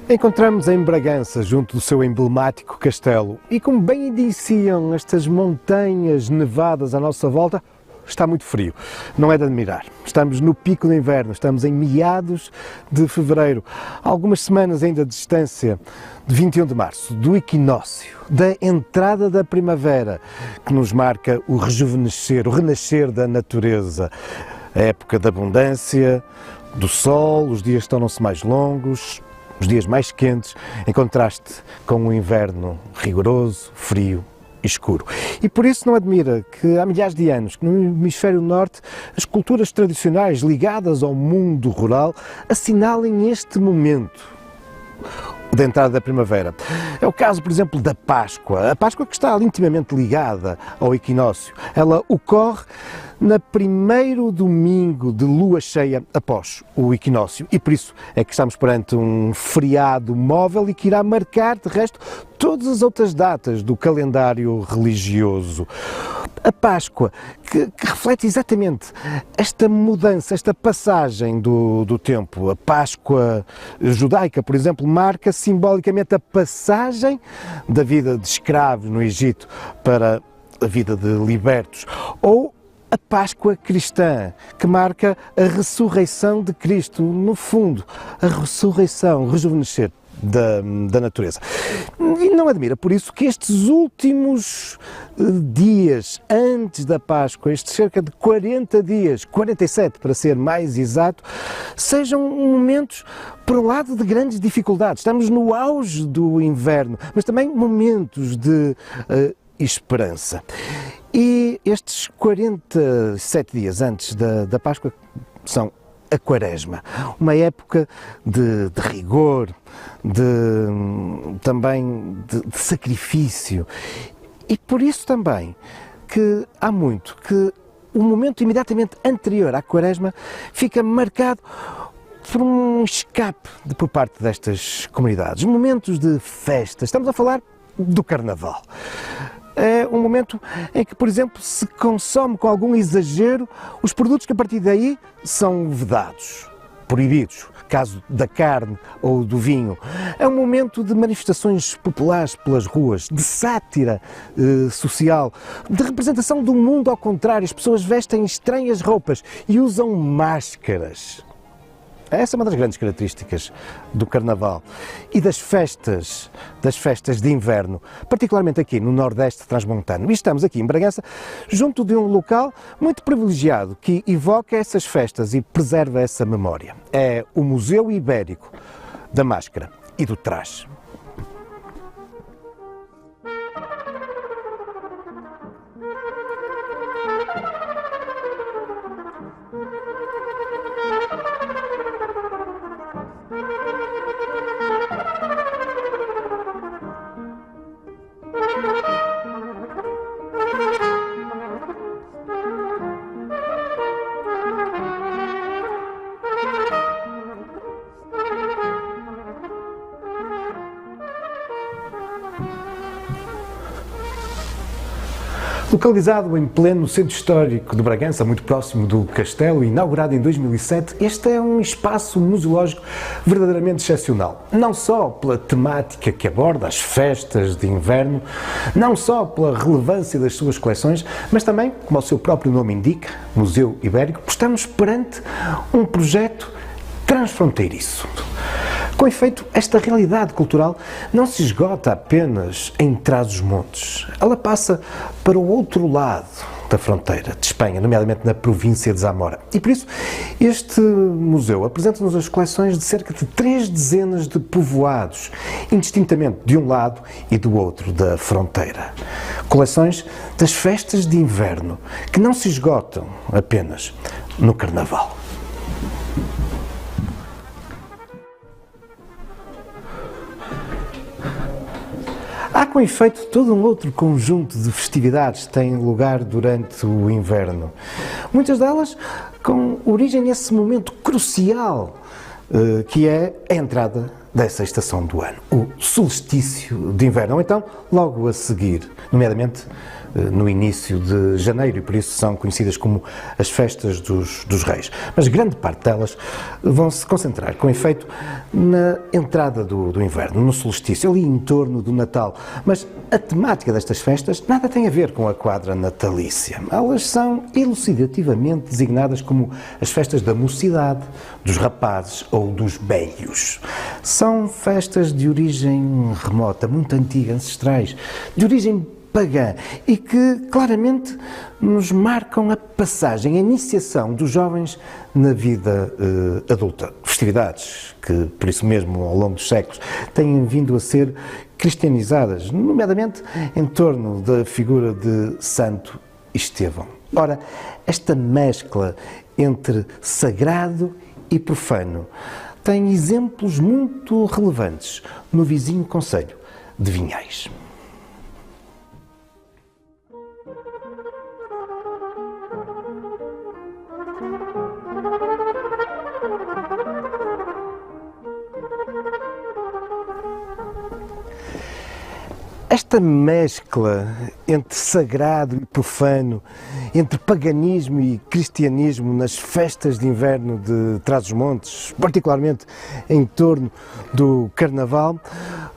Encontramos em Bragança, junto do seu emblemático castelo, e como bem indiciam estas montanhas nevadas à nossa volta, está muito frio, não é de admirar. Estamos no pico do inverno, estamos em meados de fevereiro, algumas semanas ainda de distância de 21 de março, do equinócio, da entrada da primavera, que nos marca o rejuvenescer, o renascer da natureza, a época da abundância, do sol, os dias tornam-se mais longos, os dias mais quentes, em contraste com o inverno rigoroso, frio e escuro. E por isso não admira que há milhares de anos que no hemisfério norte as culturas tradicionais ligadas ao mundo rural assinalem este momento da entrada da primavera. É o caso, por exemplo, da Páscoa. A Páscoa que está intimamente ligada ao equinócio. Ela ocorre no primeiro domingo de lua cheia após o equinócio e por isso é que estamos perante um feriado móvel e que irá marcar, de resto, todas as outras datas do calendário religioso. A Páscoa, que reflete exatamente esta mudança, esta passagem do tempo. A Páscoa judaica, por exemplo, marca simbolicamente a passagem da vida de escravos no Egito para a vida de libertos. Ou a Páscoa cristã, que marca a ressurreição de Cristo, no fundo, a ressurreição, o rejuvenescer da natureza. E não admira, por isso, que estes últimos dias antes da Páscoa, estes cerca de 40 dias, 47 para ser mais exato, sejam momentos, por um lado, de grandes dificuldades. Estamos no auge do inverno, mas também momentos de esperança. E estes 47 dias antes da Páscoa são a Quaresma, uma época de rigor, também de sacrifício. E por isso também que há muito que o momento imediatamente anterior à Quaresma fica marcado por um escape por parte destas comunidades, momentos de festa. Estamos a falar do Carnaval. É um momento em que, por exemplo, se consome com algum exagero os produtos que a partir daí são vedados, proibidos, caso da carne ou do vinho. É um momento de manifestações populares pelas ruas, de sátira social, de representação do mundo ao contrário. As pessoas vestem estranhas roupas e usam máscaras. Essa é uma das grandes características do Carnaval e das festas de inverno, particularmente aqui no Nordeste Transmontano. E estamos aqui em Bragança, junto de um local muito privilegiado que evoca essas festas e preserva essa memória. É o Museu Ibérico da Máscara e do Traje. Localizado em pleno centro histórico de Bragança, muito próximo do castelo, inaugurado em 2007, este é um espaço museológico verdadeiramente excepcional. Não só pela temática que aborda, as festas de inverno, não só pela relevância das suas coleções, mas também, como o seu próprio nome indica, Museu Ibérico, estamos perante um projeto transfronteiriço. Com efeito, esta realidade cultural não se esgota apenas em Trás-os-Montes. Ela passa para o outro lado da fronteira de Espanha, nomeadamente na província de Zamora. E por isso, este museu apresenta-nos as coleções de cerca de 3 dezenas de povoados, indistintamente de um lado e do outro da fronteira. Coleções das festas de inverno, que não se esgotam apenas no Carnaval. Há, com efeito, todo um outro conjunto de festividades que têm lugar durante o inverno. Muitas delas com origem nesse momento crucial, que é a entrada dessa estação do ano, o solstício de inverno, ou então logo a seguir, nomeadamente no início de janeiro, e por isso são conhecidas como as festas dos reis. Mas grande parte delas vão se concentrar, com efeito, na entrada do inverno, no solstício, ali em torno do Natal. Mas a temática destas festas nada tem a ver com a quadra natalícia. Elas são elucidativamente designadas como as festas da mocidade, dos rapazes ou dos velhos. São festas de origem remota, muito antiga, ancestrais, de origem pagã, e que claramente nos marcam a passagem, a iniciação dos jovens na vida adulta. Festividades que, por isso mesmo, ao longo dos séculos, têm vindo a ser cristianizadas, nomeadamente em torno da figura de Santo Estevão. Ora, esta mescla entre sagrado e profano tem exemplos muito relevantes no vizinho concelho de Vinhais. Esta mescla entre sagrado e profano, entre paganismo e cristianismo nas festas de inverno de Trás-os-Montes, particularmente em torno do Carnaval,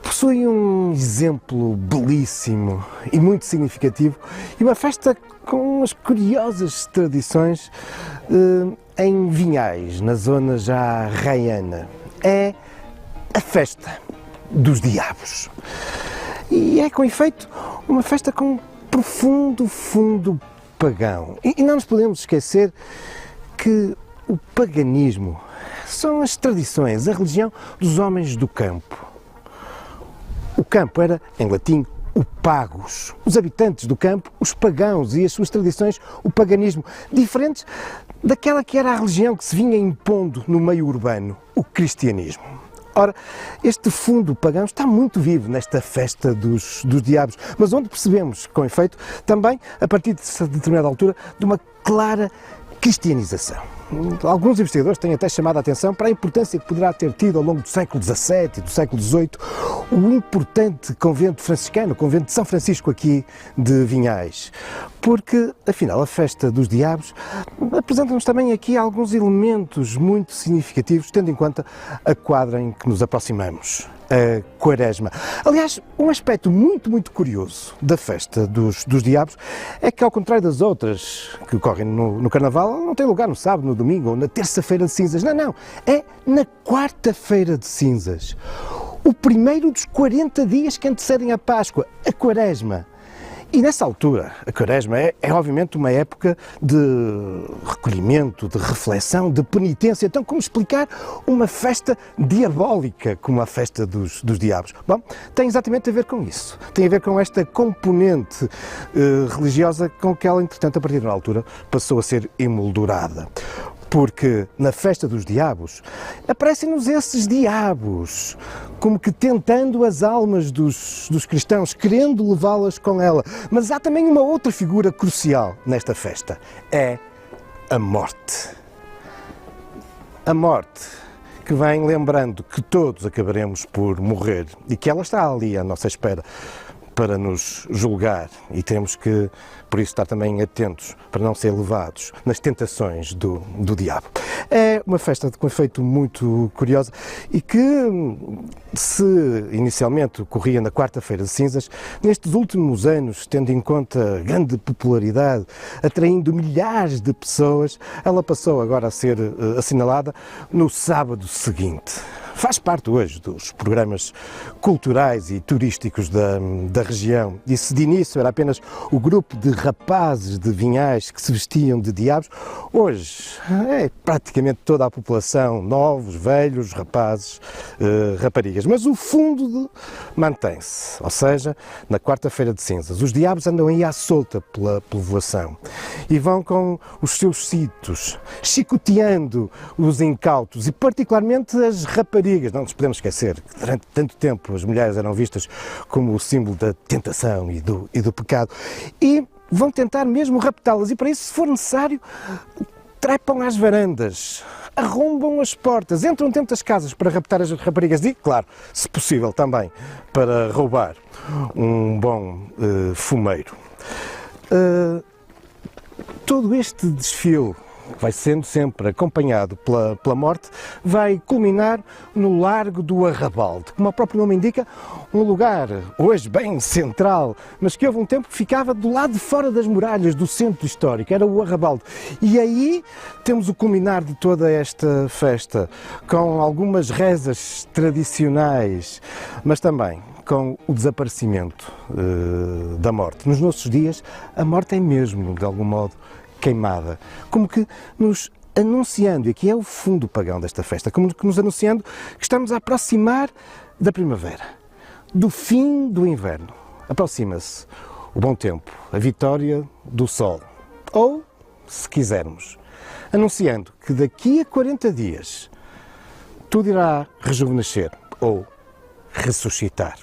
possui um exemplo belíssimo e muito significativo, e uma festa com umas curiosas tradições em Vinhais, na zona já raiana. É a festa dos diabos. E é, com efeito, uma festa com um profundo fundo pagão. E não nos podemos esquecer que o paganismo são as tradições, a religião dos homens do campo. O campo era, em latim, o pagus. Os habitantes do campo, os pagãos, e as suas tradições, o paganismo, diferentes daquela que era a religião que se vinha impondo no meio urbano, o cristianismo. Ora, este fundo pagão está muito vivo nesta festa dos diabos, mas onde percebemos, com efeito, também, a partir de determinada altura, de uma clara cristianização. Alguns investigadores têm até chamado a atenção para a importância que poderá ter tido ao longo do século XVII e do século XVIII o importante convento franciscano, o convento de São Francisco aqui de Vinhais, porque, afinal, a festa dos diabos apresenta-nos também aqui alguns elementos muito significativos, tendo em conta a quadra em que nos aproximamos, a Quaresma. Aliás, um aspecto muito curioso da festa dos diabos é que, ao contrário das outras que ocorrem no Carnaval, não tem lugar no sábado, no domingo ou na terça-feira de cinzas. Não, é na quarta-feira de cinzas. O primeiro dos 40 dias que antecedem a Páscoa, a Quaresma. E nessa altura, a Quaresma é obviamente uma época de recolhimento, de reflexão, de penitência. Então, como explicar uma festa diabólica como a festa dos diabos? Bom, tem exatamente a ver com isso. Tem a ver com esta componente religiosa com que ela, entretanto, a partir de uma altura, passou a ser emoldurada. Porque na festa dos diabos aparecem-nos esses diabos, como que tentando as almas dos cristãos, querendo levá-las com ela. Mas há também uma outra figura crucial nesta festa, é a morte. A morte que vem lembrando que todos acabaremos por morrer e que ela está ali à nossa espera para nos julgar, e temos que, por isso, estar também atentos para não ser levados nas tentações do diabo. É uma festa com efeito muito curiosa e que, se inicialmente ocorria na quarta-feira de cinzas, nestes últimos anos, tendo em conta a grande popularidade, atraindo milhares de pessoas, ela passou agora a ser assinalada no sábado seguinte. faz parte hoje dos programas culturais e turísticos da região. E se de início era apenas o grupo de rapazes de Vinhais que se vestiam de diabos, hoje é praticamente toda a população, novos, velhos, rapazes, raparigas. Mas o fundo mantém-se, ou seja, na quarta-feira de cinzas. Os diabos andam aí à solta pela povoação e vão com os seus citos, chicoteando os incautos e particularmente as raparigas. Não nos podemos esquecer que durante tanto tempo as mulheres eram vistas como o símbolo da tentação e do pecado e vão tentar mesmo raptá-las e para isso, se for necessário, trepam às varandas, arrombam as portas, entram dentro das casas para raptar as raparigas e, claro, se possível também, para roubar um bom fumeiro. Todo este desfile, que vai sendo sempre acompanhado pela morte, vai culminar no Largo do Arrabalde, como o próprio nome indica, um lugar hoje bem central, mas que houve um tempo que ficava do lado de fora das muralhas do centro histórico, era o Arrabalde. E aí temos o culminar de toda esta festa, com algumas rezas tradicionais, mas também com o desaparecimento da morte. Nos nossos dias, a morte é mesmo, de algum modo, queimada, como que nos anunciando, e aqui é o fundo pagão desta festa, como que nos anunciando que estamos a aproximar da primavera, do fim do inverno. Aproxima-se o bom tempo, a vitória do sol, ou, se quisermos, anunciando que daqui a 40 dias tudo irá rejuvenescer ou ressuscitar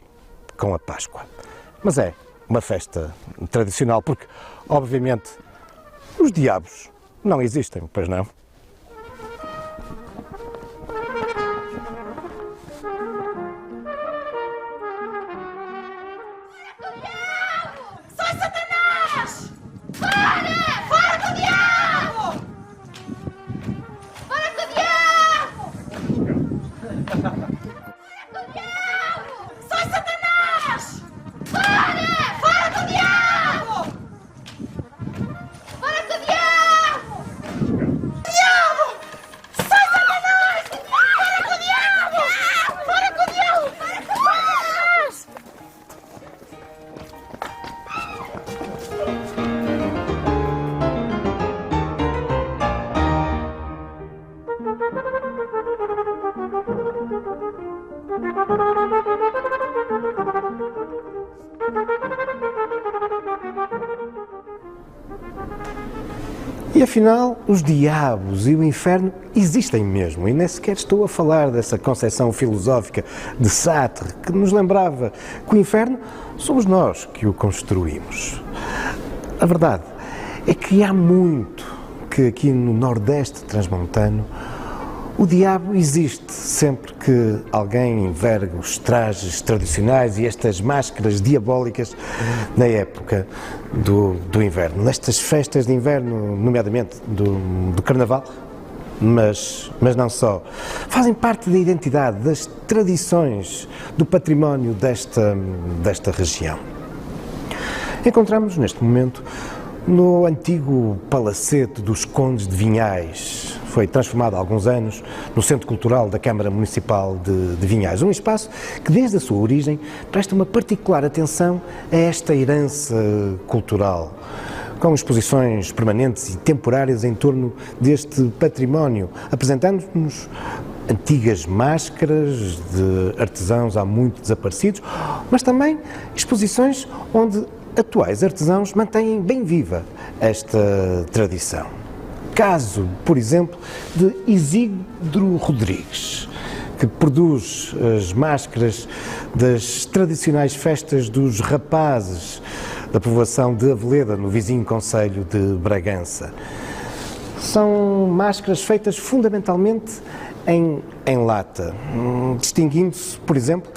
com a Páscoa. Mas é uma festa tradicional porque, obviamente, os diabos não existem, pois não? Sai, Satanás! Fora! Fora com o diabo! Fora com o diabo! Fora com o diabo! Sai, Satanás! Fora! Fora com o diabo! Fora com o diabo! Diabo! Sai, Satanás! Fora com o diabo! Fora com o diabo! Fora com o Satanás! E afinal, os diabos e o inferno existem mesmo, e nem sequer estou a falar dessa concepção filosófica de Sartre, que nos lembrava que o inferno somos nós que o construímos. A verdade é que há muito que aqui no Nordeste transmontano o diabo existe sempre que alguém enverga os trajes tradicionais e estas máscaras diabólicas na época do inverno. Nestas festas de inverno, nomeadamente do Carnaval, mas não só. Fazem parte da identidade, das tradições, do património desta região. Encontramos neste momento no antigo palacete dos Condes de Vinhais. Foi transformado há alguns anos no Centro Cultural da Câmara Municipal de Vinhais, um espaço que desde a sua origem presta uma particular atenção a esta herança cultural, com exposições permanentes e temporárias em torno deste património, apresentando-nos antigas máscaras de artesãos há muito desaparecidos, mas também exposições onde atuais artesãos mantêm bem viva esta tradição. Caso, por exemplo, de Isidro Rodrigues, que produz as máscaras das tradicionais festas dos rapazes da povoação de Aveleda, no vizinho concelho de Bragança. São máscaras feitas fundamentalmente em lata, distinguindo-se, por exemplo,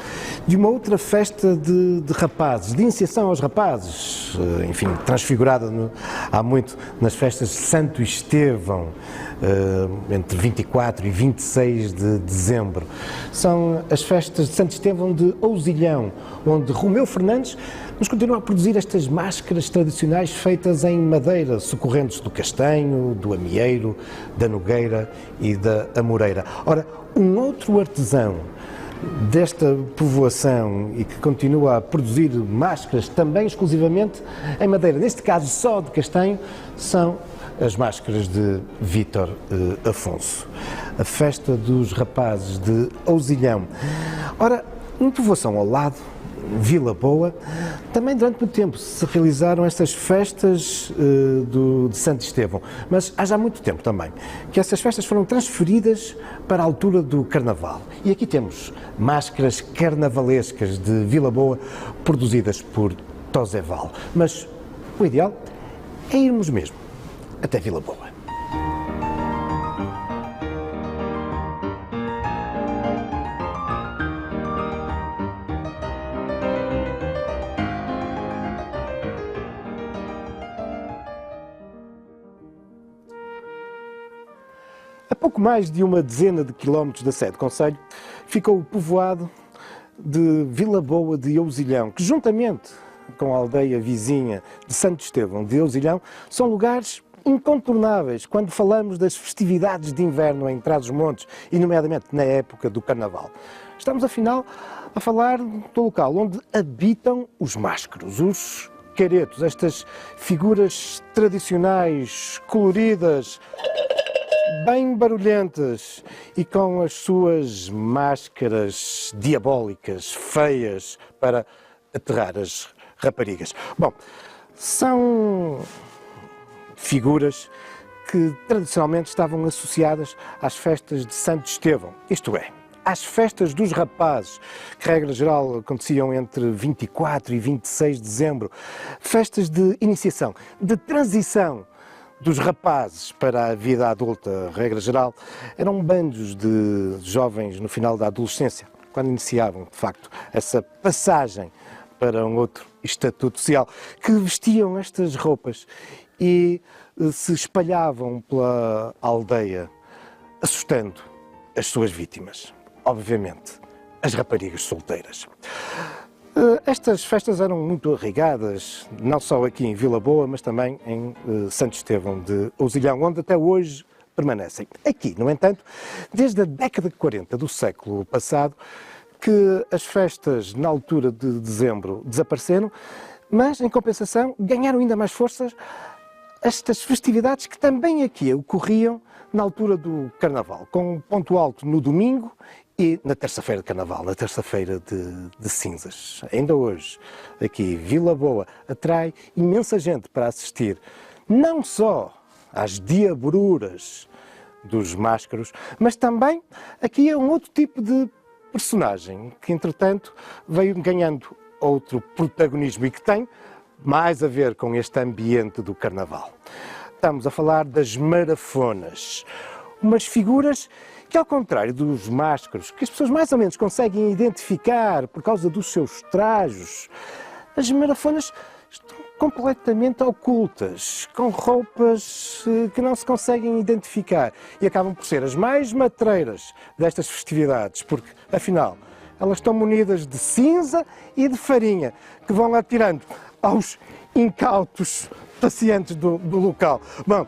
de uma outra festa de rapazes, de iniciação aos rapazes, enfim, transfigurada há muito nas festas de Santo Estevão, entre 24 e 26 de dezembro. São as festas de Santo Estevão de Ousilhão, onde Romeu Fernandes nos continua a produzir estas máscaras tradicionais feitas em madeira, socorrentes do castanho, do amieiro, da nogueira e da amoreira. Ora, um outro artesão desta povoação e que continua a produzir máscaras também exclusivamente em madeira, neste caso só de castanho, são as máscaras de Vítor Afonso. A festa dos rapazes de Ousilhão. Ora, uma povoação ao lado, Vila Boa, também durante muito tempo se realizaram estas festas de Santo Estevão, mas há já muito tempo também que essas festas foram transferidas para a altura do Carnaval. E aqui temos máscaras carnavalescas de Vila Boa produzidas por Toseval. Mas o ideal é irmos mesmo até Vila Boa. A pouco mais de uma dezena de quilómetros da sede do concelho ficou o povoado de Vila Boa de Ousilhão, que juntamente com a aldeia vizinha de Santo Estevão de Ousilhão são lugares incontornáveis quando falamos das festividades de inverno em Trás-os-Montes e nomeadamente na época do Carnaval. Estamos afinal a falar do local onde habitam os máscaros, os caretos, estas figuras tradicionais, coloridas, bem barulhentas e com as suas máscaras diabólicas, feias, para aterrar as raparigas. Bom, são figuras que tradicionalmente estavam associadas às festas de Santo Estevão, isto é, às festas dos rapazes, que regra geral aconteciam entre 24 e 26 de dezembro, festas de iniciação, de transição dos rapazes para a vida adulta, regra geral, eram bandos de jovens no final da adolescência, quando iniciavam, de facto, essa passagem para um outro estatuto social, que vestiam estas roupas e se espalhavam pela aldeia, assustando as suas vítimas, obviamente, as raparigas solteiras. Estas festas eram muito arraigadas, não só aqui em Vila Boa, mas também em Santo Estevão de Ousilhão, onde até hoje permanecem. Aqui, no entanto, desde a década de 40 do século passado, que as festas na altura de dezembro desapareceram, mas, em compensação, ganharam ainda mais forças estas festividades que também aqui ocorriam na altura do Carnaval, com um ponto alto no domingo e na terça-feira de Carnaval, na terça-feira de cinzas. Ainda hoje, aqui, Vila Boa atrai imensa gente para assistir, não só às diabruras dos máscaros, mas também aqui é um outro tipo de personagem que, entretanto, veio ganhando outro protagonismo e que tem mais a ver com este ambiente do Carnaval. Estamos a falar das marafonas, umas figuras que, ao contrário dos máscaros, que as pessoas mais ou menos conseguem identificar por causa dos seus trajos, as marafonas estão completamente ocultas, com roupas que não se conseguem identificar e acabam por ser as mais matreiras destas festividades, porque, afinal, elas estão munidas de cinza e de farinha, que vão atirando aos incautos pacientes do local. Bom,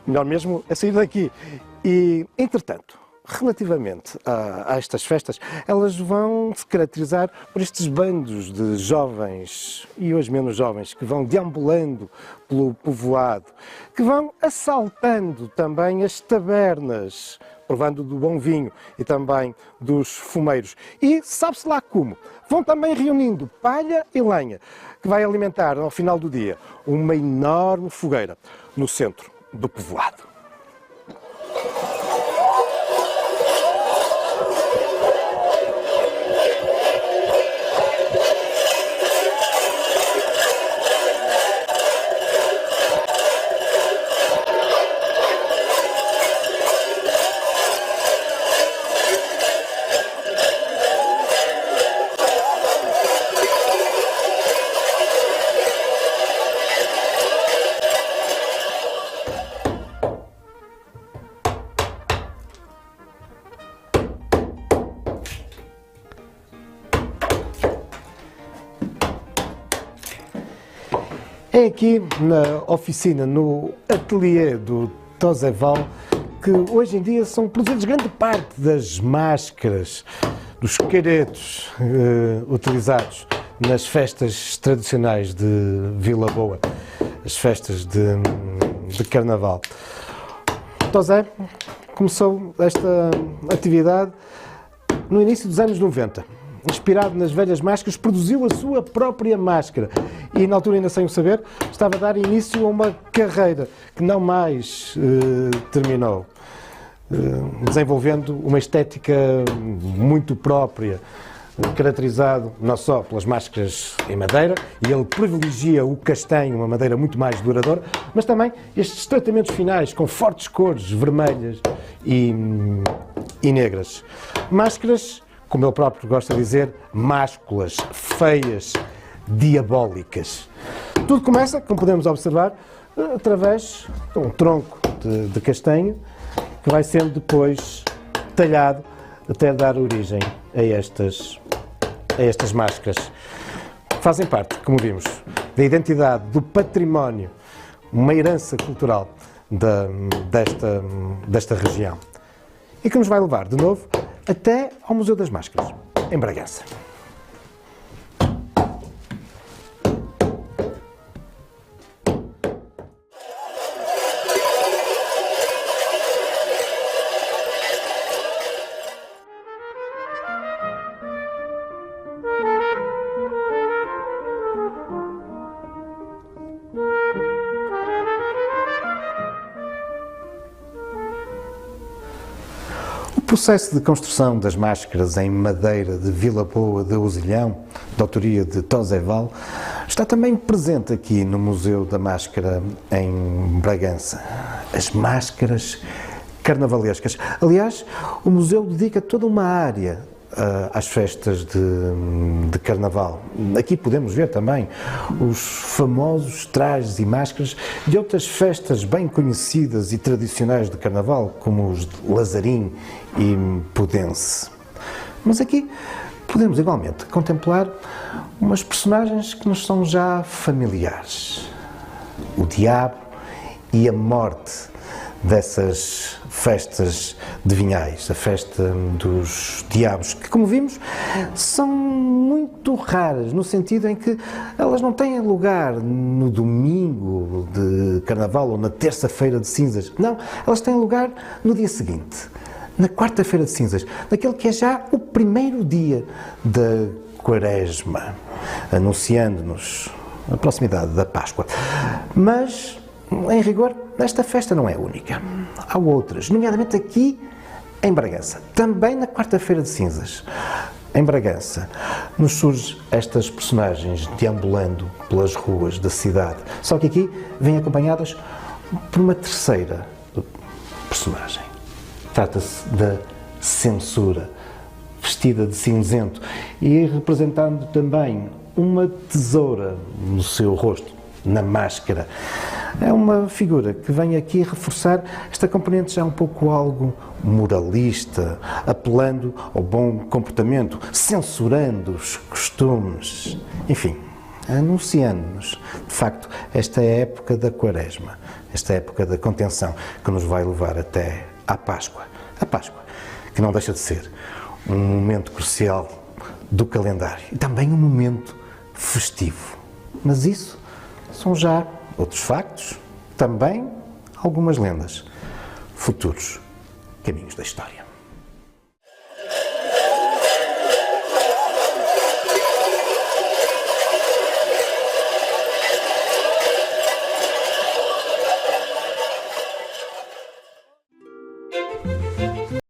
melhor mesmo é sair daqui. E, entretanto, relativamente a estas festas, elas vão se caracterizar por estes bandos de jovens, e hoje menos jovens, que vão deambulando pelo povoado, que vão assaltando também as tabernas, provando do bom vinho e também dos fumeiros. E sabe-se lá como, vão também reunindo palha e lenha, que vai alimentar, ao final do dia, uma enorme fogueira no centro do povoado. É aqui na oficina, no ateliê do Tozeval, que hoje em dia são produzidas grande parte das máscaras, dos caretos utilizados nas festas tradicionais de Vila Boa, as festas de Carnaval. Tozé começou esta atividade no início dos anos 90. Inspirado nas velhas máscaras, produziu a sua própria máscara e, na altura, ainda sem o saber, estava a dar início a uma carreira que não mais terminou, desenvolvendo uma estética muito própria, caracterizado não só pelas máscaras em madeira, e ele privilegia o castanho, uma madeira muito mais duradoura, mas também estes tratamentos finais com fortes cores vermelhas e negras. Máscaras, como ele próprio gosta de dizer, másculas, feias, diabólicas. Tudo começa, como podemos observar, através de um tronco de castanho que vai sendo depois talhado até dar origem a estas máscaras. Fazem parte, como vimos, da identidade, do património, uma herança cultural desta região. E que nos vai levar, de novo, até ao Museu das Máscaras, em Bragança. O processo de construção das máscaras em madeira de Vila Boa de Uzilhão, de autoria de Tozeval, está também presente aqui no Museu da Máscara em Bragança. As máscaras carnavalescas. Aliás, o museu dedica toda uma área às festas de Carnaval. Aqui podemos ver também os famosos trajes e máscaras de outras festas bem conhecidas e tradicionais de Carnaval, como os de Lazarim e Pudense. Mas aqui podemos igualmente contemplar umas personagens que nos são já familiares. O diabo e a morte dessas festas de Vinhais, a festa dos diabos, que, como vimos, são muito raras, no sentido em que elas não têm lugar no domingo de Carnaval ou na terça-feira de cinzas. Não, elas têm lugar no dia seguinte, na quarta-feira de cinzas, naquele que é já o primeiro dia da Quaresma, anunciando-nos a proximidade da Páscoa. Mas, em rigor, esta festa não é única. Há outras, nomeadamente aqui em Bragança, também na quarta-feira de cinzas. Em Bragança, nos surgem estas personagens deambulando pelas ruas da cidade, só que aqui vêm acompanhadas por uma terceira personagem. Trata-se da censura, vestida de cinzento e representando também uma tesoura no seu rosto, na máscara. É uma figura que vem aqui reforçar esta componente já um pouco algo moralista, apelando ao bom comportamento, censurando os costumes, enfim, anunciando-nos, de facto, esta época da Quaresma, esta época da contenção, que nos vai levar até à Páscoa. A Páscoa, que não deixa de ser um momento crucial do calendário e também um momento festivo. Mas isso são já outros factos, também algumas lendas, futuros caminhos da história.